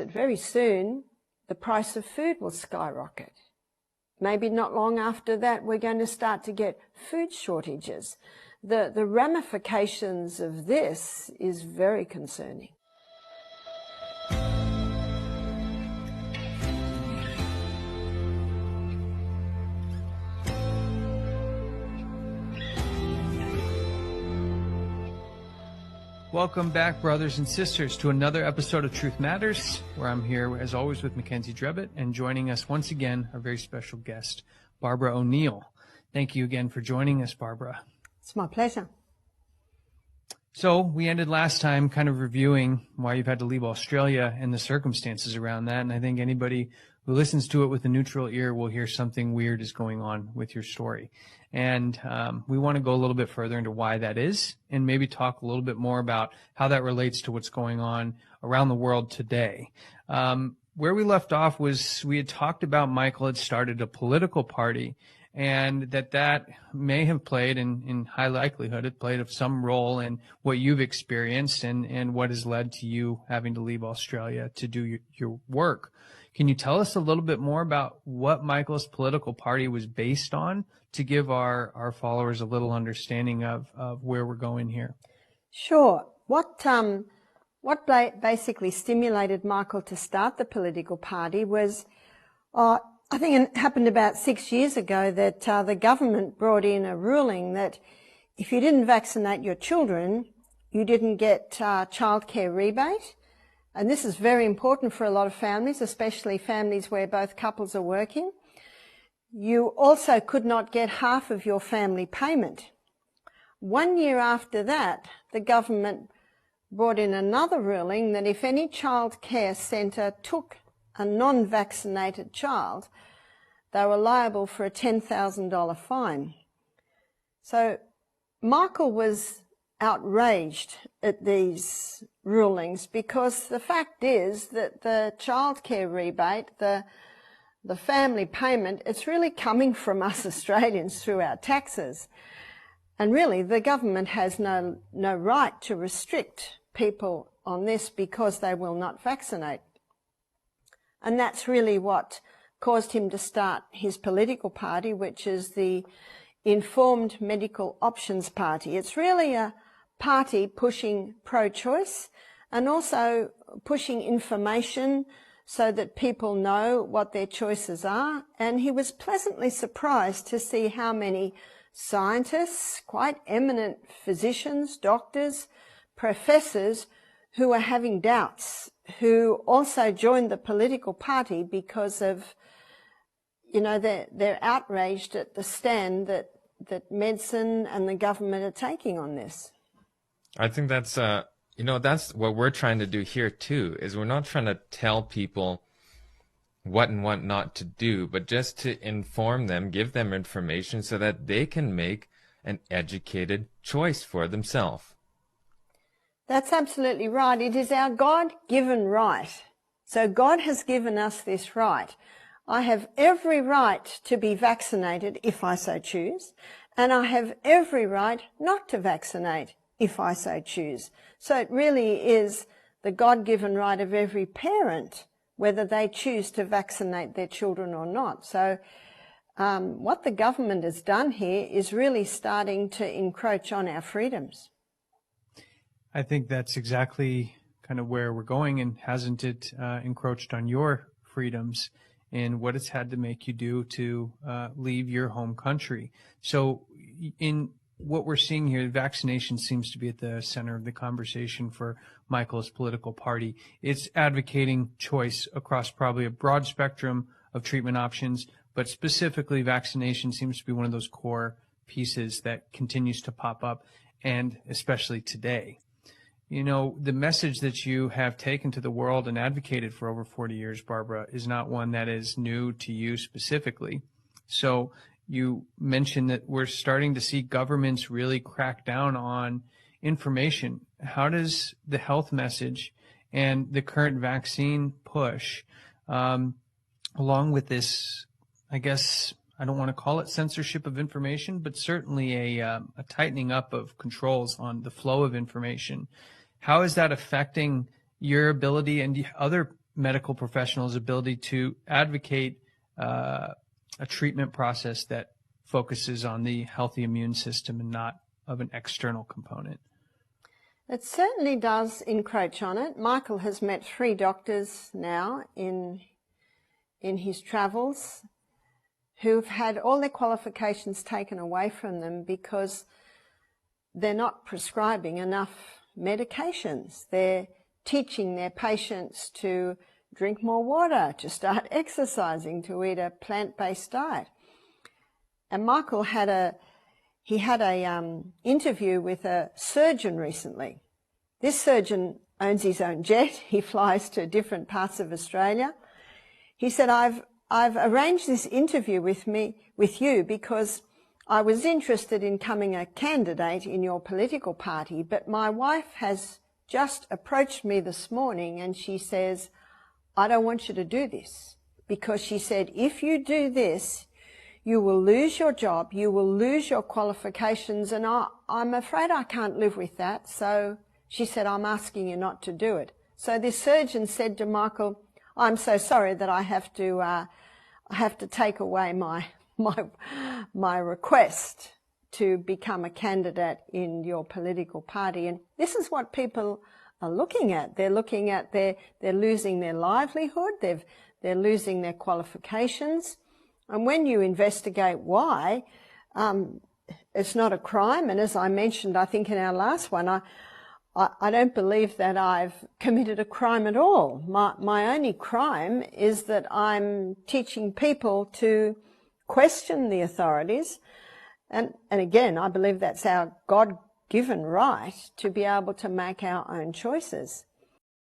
that very soon the price of food will skyrocket. Maybe not long after that, we're going to start to get food shortages. The ramifications of this is very concerning. Welcome back, brothers and sisters, to another episode of Truth Matters, where I'm here, as always, with Mackenzie Drebit, and joining us once again, our very special guest, Barbara O'Neill. Thank you again for joining us, Barbara. It's my pleasure. So we ended last time kind of reviewing why you've had to leave Australia and the circumstances around that, and I think anybody who listens to it with a neutral ear will hear something weird is going on with your story. And we want to go a little bit further into why that is, and maybe talk a little bit more about how that relates to what's going on around the world today. Where we left off was we had talked about Michael had started a political party, and that may have played, in high likelihood, it played some role in what you've experienced and what has led to you having to leave Australia to do your work. Can you tell us a little bit more about what Michael's political party was based on to give our followers a little understanding of where we're going here? Sure. What basically stimulated Michael to start the political party was, I think it happened about 6 years ago, that the government brought in a ruling that if you didn't vaccinate your children, you didn't get childcare rebate. And this is very important for a lot of families, especially families where both couples are working. You also could not get half of your family payment. 1 year after that, the government brought in another ruling that if any child care centre took a non-vaccinated child, they were liable for a $10,000 fine. So Michael was outraged at these rulings because the fact is that the childcare rebate, the family payment, it's really coming from us Australians through our taxes. And really the government has no right to restrict people on this because they will not vaccinate. And that's really what caused him to start his political party, which is the Informed Medical Options Party. It's really a party pushing pro-choice and also pushing information so that people know what their choices are. And he was pleasantly surprised to see how many scientists, quite eminent physicians, doctors, professors who are having doubts, who also joined the political party because of, they're outraged at the stand that medicine and the government are taking on this. I think that's, that's what we're trying to do here too, is we're not trying to tell people what and what not to do, but just to inform them, give them information so that they can make an educated choice for themselves. That's absolutely right. It is our God-given right. So God has given us this right. I have every right to be vaccinated if I so choose, and I have every right not to vaccinate if I so choose. So it really is the God-given right of every parent, whether they choose to vaccinate their children or not. So what the government has done here is really starting to encroach on our freedoms. I think that's exactly kind of where we're going, and hasn't it encroached on your freedoms and what it's had to make you do to leave your home country? So in what we're seeing here, vaccination seems to be at the center of the conversation for Michael's political party. It's advocating choice across probably a broad spectrum of treatment options, but specifically vaccination seems to be one of those core pieces that continues to pop up, and especially today. The message that you have taken to the world and advocated for over 40 years, Barbara, is not one that is new to you specifically. So you mentioned that we're starting to see governments really crack down on information. How does the health message and the current vaccine push, along with this, I guess, I don't want to call it censorship of information, but certainly a tightening up of controls on the flow of information, how is that affecting your ability and other medical professionals' ability to advocate a treatment process that focuses on the healthy immune system and not of an external component? It certainly does encroach on it. Michael has met 3 doctors now in his travels who've had all their qualifications taken away from them because they're not prescribing enough medications. They're teaching their patients to drink more water, to start exercising, to eat a plant-based diet. And Michael had a interview with a surgeon recently. This surgeon owns his own jet. He flies to different parts of Australia. He said, I've arranged this interview with you because I was interested in becoming a candidate in your political party, but my wife has just approached me this morning and she says, I don't want you to do this, because she said, if you do this, you will lose your job, you will lose your qualifications, and I'm afraid I can't live with that. So she said, I'm asking you not to do it. So this surgeon said to Michael, I'm so sorry that I have to take away my request to become a candidate in your political party. And this is what people are looking at. They're looking at they're losing their livelihood, they're losing their qualifications. And when you investigate why, it's not a crime. And as I mentioned, I think in our last one, I don't believe that I've committed a crime at all. My only crime is that I'm teaching people to question the authorities. And again, I believe that's our God-given right to be able to make our own choices.